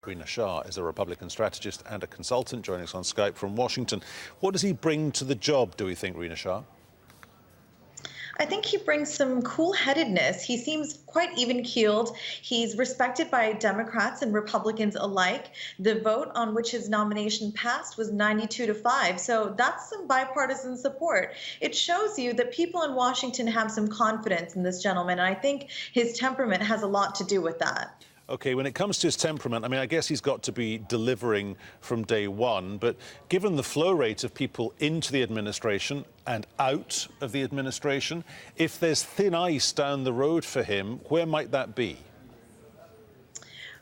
Rina Shah is a Republican strategist and a consultant joining us on Skype from Washington. What does he bring to the job, do we think, Rina Shah? I think he brings some cool-headedness. He seems quite even-keeled. He's respected by Democrats and Republicans alike. The vote on which his nomination passed was 92-5, so that's some bipartisan support. It shows you that people in Washington have some confidence in this gentleman, and I think his temperament has a lot to do with that. OK, when it comes to his temperament, I mean, I guess he's got to be delivering from day one. But given the flow rate of people into the administration and out of the administration, if there's thin ice down the road for him, where might that be?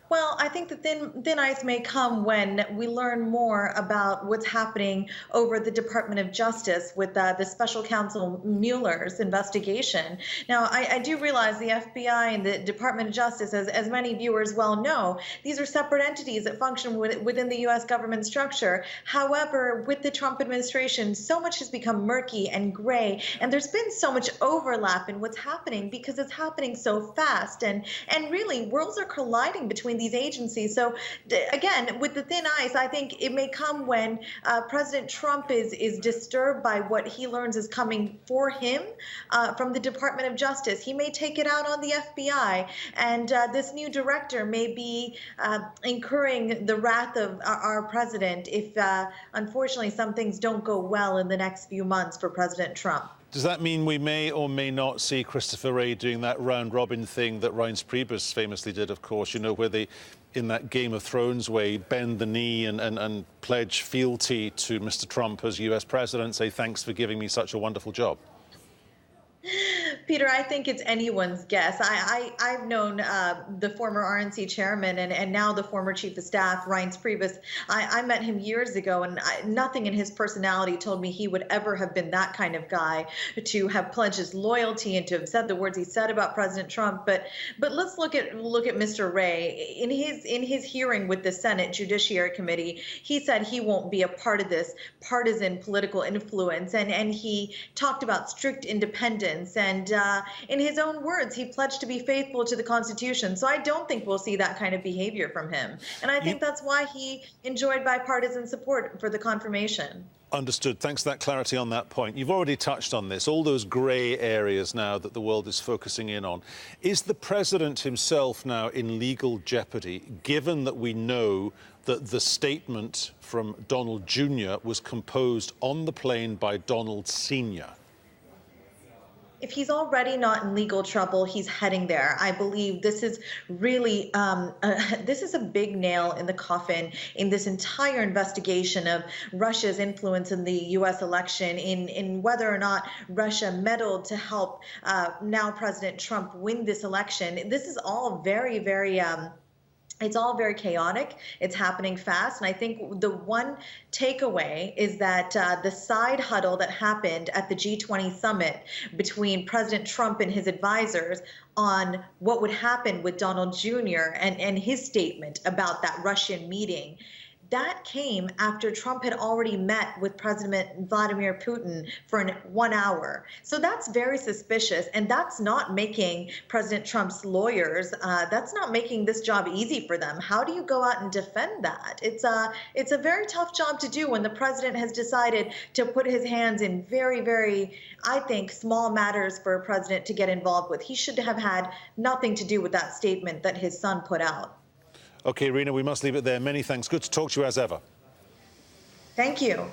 Well, I think the thin ice may come when we learn more about what's happening over the Department of Justice with the special counsel Mueller's investigation. Now, I do realize the FBI and the Department of Justice, as many viewers well know, these are separate entities that function within the U.S. government structure. However, with the Trump administration, so much has become murky and gray, and there's been so much overlap in what's happening because it's happening so fast, and really worlds are colliding between these agencies. So again, with the thin ice, I think it may come when President Trump is disturbed by what he learns is coming for him from the Department of Justice. He may take it out on the FBI, and this new director may be incurring the wrath of our president if, unfortunately, some things don't go well in the next few months for President Trump. Does that mean we may or may not see Christopher Wray doing that round-robin thing that Reince Priebus famously did, of course, you know, where they, in that Game of Thrones way, bend the knee and pledge fealty to Mr. Trump as US president, say, thanks for giving me such a wonderful job? Peter, I think it's anyone's guess. I've known the former RNC chairman and now the former chief of staff, Reince Priebus. I met him years ago, and nothing in his personality told me he would ever have been that kind of guy to have pledged his loyalty and to have said the words he said about President Trump. But let's look at Mr. Wray. In his hearing with the Senate Judiciary Committee, he said he won't be a part of this partisan political influence, and he talked about strict independence. And in his own words, he pledged to be faithful to the Constitution. So I don't think we'll see that kind of behavior from him. And I think that's why he enjoyed bipartisan support for the confirmation. Understood. Thanks for that clarity on that point. You've already touched on this, all those grey areas now that the world is focusing in on. Is the president himself now in legal jeopardy, given that we know that the statement from Donald Jr. was composed on the plane by Donald Sr.? If he's already not in legal trouble, he's heading there. I believe this is really, this is a big nail in the coffin in this entire investigation of Russia's influence in the U.S. election, in whether or not Russia meddled to help now President Trump win this election. This is all very, very it's all very chaotic. It's happening fast. And I think the one takeaway is that the side huddle that happened at the G20 summit between President Trump and his advisors on what would happen with Donald Jr. and his statement about that Russian meeting, that came after Trump had already met with President Vladimir Putin for 1 hour. So that's very suspicious, and that's not making President Trump's lawyers, that's not making this job easy for them. How do you go out and defend that? It's a very tough job to do when the president has decided to put his hands in very, very, I think, small matters for a president to get involved with. He should have had nothing to do with that statement that his son put out. OK, Rina, we must leave it there. Many thanks. Good to talk to you as ever. Thank you.